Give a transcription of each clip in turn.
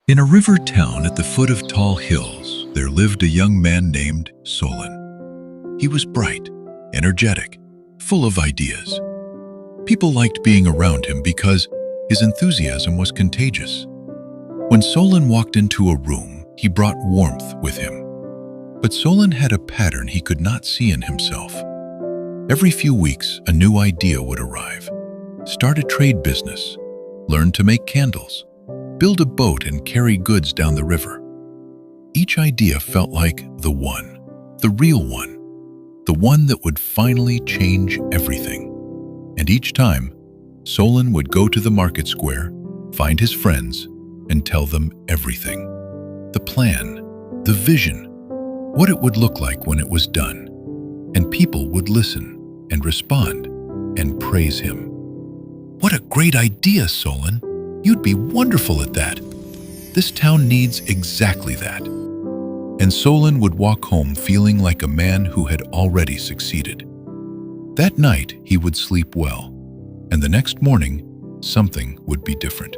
In a river town at the foot of tall hills, there lived a young man named Solon. He was bright, energetic, full of ideas. People liked being around him because his enthusiasm was contagious. When Solon walked into a room, he brought warmth with him. But Solon had a pattern he could not see in himself. Every few weeks, a new idea would arrive. Start a trade business, learn to make candles, build a boat and carry goods down the river. Each idea felt like the one, the real one, the one that would finally change everything. And each time, Solon would go to the market square, find his friends, and tell them everything. The plan, the vision, what it would look like when it was done. And people would listen and respond and praise him. "What a great idea, Solon! You'd be wonderful at that. This town needs exactly that." And Solon would walk home feeling like a man who had already succeeded. That night, he would sleep well, and the next morning, something would be different.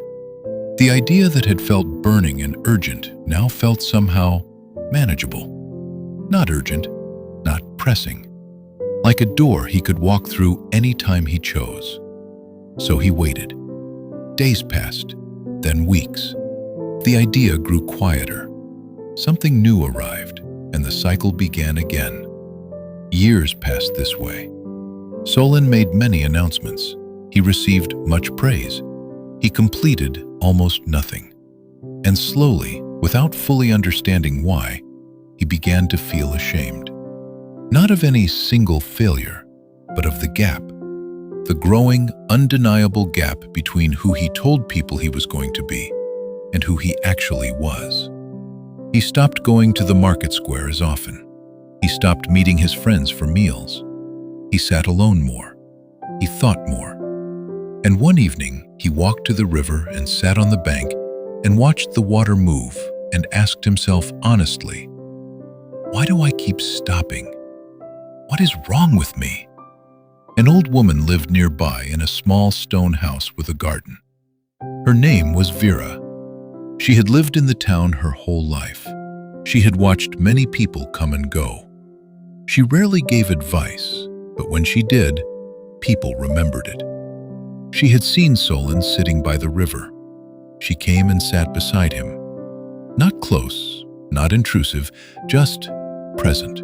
The idea that had felt burning and urgent now felt somehow manageable. Not urgent, not pressing. Like a door he could walk through any time he chose. So he waited. Days passed, then weeks. The idea grew quieter. Something new arrived, and the cycle began again. Years passed this way. Solon made many announcements. He received much praise. He completed almost nothing. And slowly, without fully understanding why, he began to feel ashamed. Not of any single failure, but of the gap. The growing, undeniable gap between who he told people he was going to be and who he actually was. He stopped going to the market square as often. He stopped meeting his friends for meals. He sat alone more. He thought more. And one evening, he walked to the river and sat on the bank and watched the water move and asked himself honestly, "Why do I keep stopping? What is wrong with me?" An old woman lived nearby in a small stone house with a garden. Her name was Vera. She had lived in the town her whole life. She had watched many people come and go. She rarely gave advice, but when she did, people remembered it. She had seen Solon sitting by the river. She came and sat beside him. Not close, not intrusive, just present.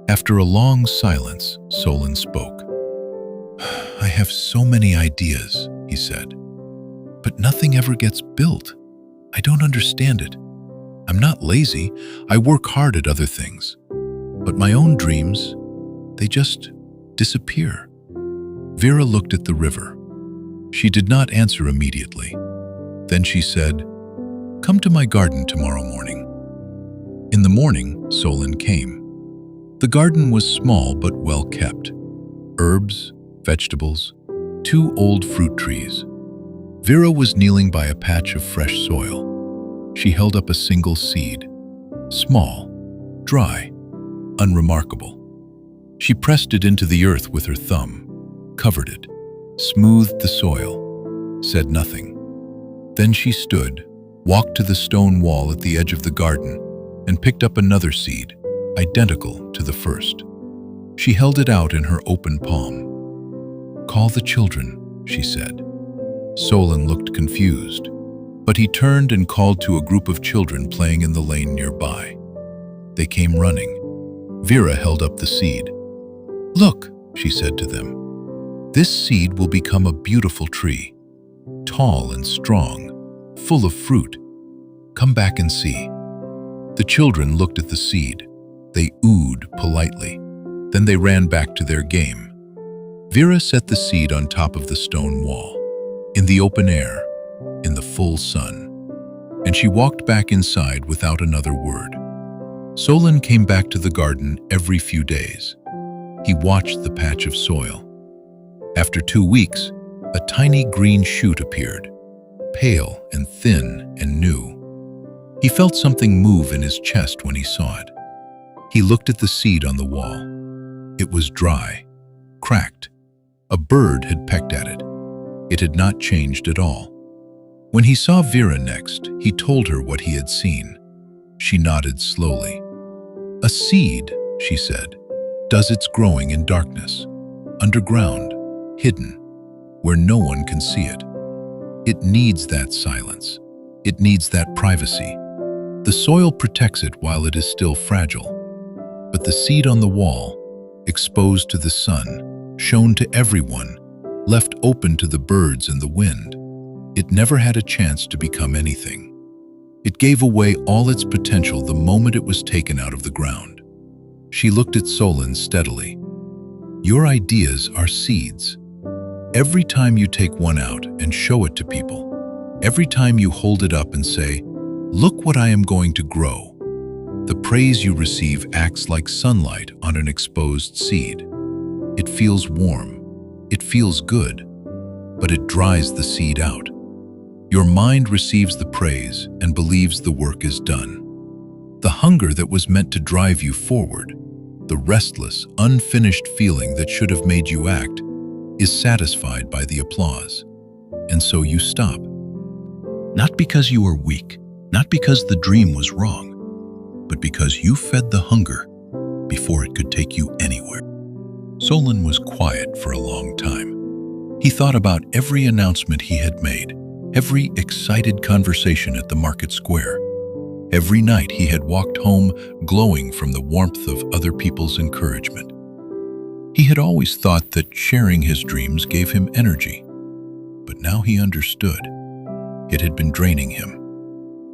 After a long silence, Solon spoke. "I have so many ideas," he said, "but nothing ever gets built. I don't understand it. I'm not lazy. I work hard at other things. But my own dreams, they just disappear." Vera looked at the river. She did not answer immediately. Then she said, "Come to my garden tomorrow morning." In the morning, Solon came. The garden was small but well kept. Herbs, vegetables, 2 old fruit trees. Vera was kneeling by a patch of fresh soil. She held up a single seed. Small, dry, unremarkable. She pressed it into the earth with her thumb, covered it, smoothed the soil, said nothing. Then she stood, walked to the stone wall at the edge of the garden, and picked up another seed, identical to the first. She held it out in her open palm. "Call the children," she said. Solon looked confused, but he turned and called to a group of children playing in the lane nearby. They came running. Vera held up the seed. "Look," she said to them. "This seed will become a beautiful tree, tall and strong, full of fruit. Come back and see." The children looked at the seed. They oohed politely. Then they ran back to their game. Vera set the seed on top of the stone wall, in the open air, in the full sun, and she walked back inside without another word. Solon came back to the garden every few days. He watched the patch of soil. After 2 weeks, a tiny green shoot appeared, pale and thin and new. He felt something move in his chest when he saw it. He looked at the seed on the wall. It was dry, cracked. A bird had pecked at it. It had not changed at all. When he saw Vera next, he told her what he had seen. She nodded slowly. "A seed," she said, "does its growing in darkness, underground, hidden, where no one can see it. It needs that silence. It needs that privacy. The soil protects it while it is still fragile. But the seed on the wall, exposed to the sun, shown to everyone, left open to the birds and the wind, it never had a chance to become anything. It gave away all its potential the moment it was taken out of the ground." She looked at Solon steadily. "Your ideas are seeds. Every time you take one out and show it to people, every time you hold it up and say, 'Look what I am going to grow,' the praise you receive acts like sunlight on an exposed seed. It feels warm, it feels good, but it dries the seed out. Your mind receives the praise and believes the work is done. The hunger that was meant to drive you forward, the restless, unfinished feeling that should have made you act, is satisfied by the applause. And so you stop. Not because you are weak, not because the dream was wrong, but because you fed the hunger before it could take you anywhere." Solon was quiet for a long time. He thought about every announcement he had made, every excited conversation at the market square, every night he had walked home glowing from the warmth of other people's encouragement. He had always thought that sharing his dreams gave him energy, but now he understood. It had been draining him,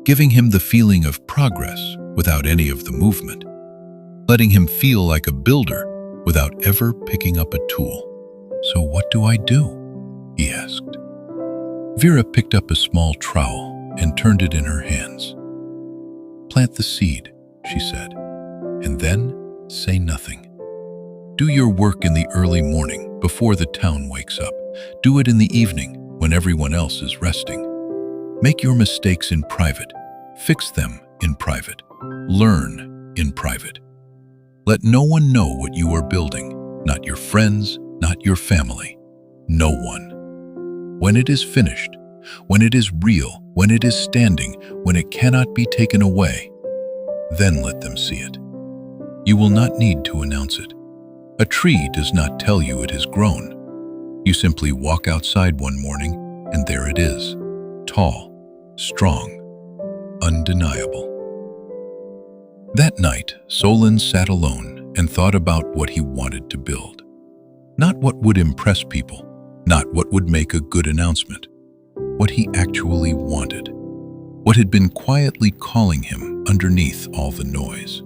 giving him the feeling of progress without any of the movement, letting him feel like a builder without ever picking up a tool. "So what do I do?" he asked. Vera picked up a small trowel and turned it in her hands. "Plant the seed," she said, "and then say nothing. Do your work in the early morning before the town wakes up. Do it in the evening when everyone else is resting. Make your mistakes in private. Fix them in private. Learn in private. Let no one know what you are building, not your friends, not your family. No one. When it is finished, when it is real, when it is standing, when it cannot be taken away, then let them see it. You will not need to announce it. A tree does not tell you it has grown. You simply walk outside one morning, and there it is, tall, strong, undeniable." That night, Solon sat alone and thought about what he wanted to build. Not what would impress people, not what would make a good announcement. What he actually wanted. What had been quietly calling him underneath all the noise.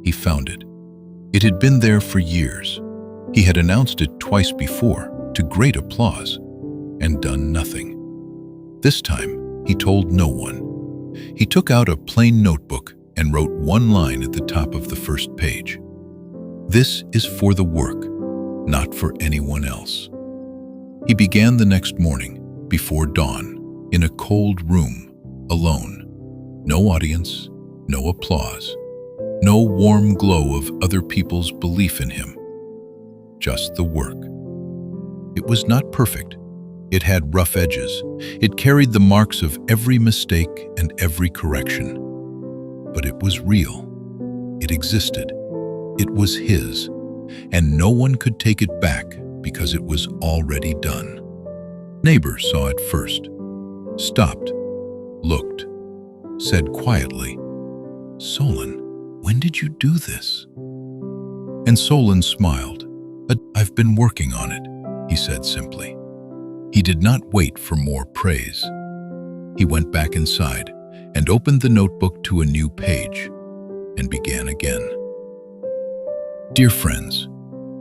He found it. It had been there for years. He had announced it twice before, to great applause, and done nothing. This time, he told no one. He took out a plain notebook and wrote one line at the top of the first page. "This is for the work, not for anyone else." He began the next morning, before dawn, in a cold room, alone. No audience, no applause, no warm glow of other people's belief in him. Just the work. It was not perfect. It had rough edges. It carried the marks of every mistake and every correction. But it was real. It existed. It was his, and no one could take it back because it was already done. Neighbors saw it first, stopped, looked, said quietly, "Solon, when did you do this?" And Solon smiled. "I've been working on it," he said simply. He did not wait for more praise. He went back inside and opened the notebook to a new page and began again. Dear friends,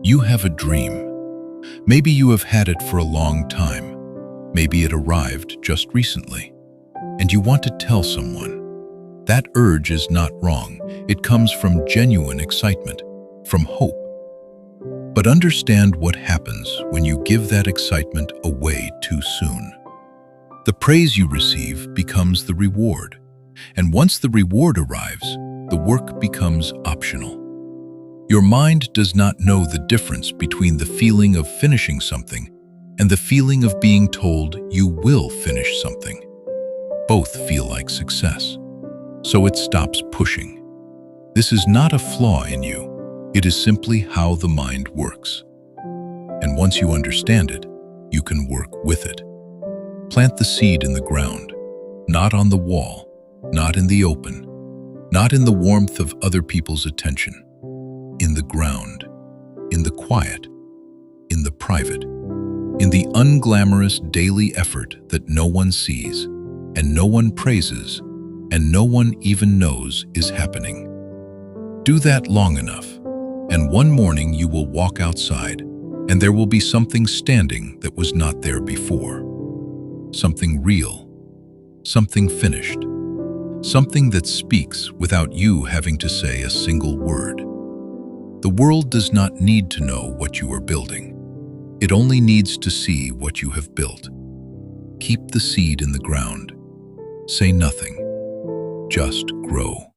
you have a dream. Maybe you have had it for a long time. Maybe it arrived just recently, and you want to tell someone. That urge is not wrong. It comes from genuine excitement, from hope. But understand what happens when you give that excitement away too soon. The praise you receive becomes the reward, and once the reward arrives, the work becomes optional. Your mind does not know the difference between the feeling of finishing something and the feeling of being told you will finish something. Both feel like success. So it stops pushing. This is not a flaw in you. It is simply how the mind works. And once you understand it, you can work with it. Plant the seed in the ground, not on the wall, not in the open, not in the warmth of other people's attention. In the ground, in the quiet, in the private, in the unglamorous daily effort that no one sees, and no one praises, and no one even knows is happening. Do that long enough, and one morning you will walk outside, and there will be something standing that was not there before. Something real, something finished, something that speaks without you having to say a single word. The world does not need to know what you are building. It only needs to see what you have built. Keep the seed in the ground. Say nothing. Just grow.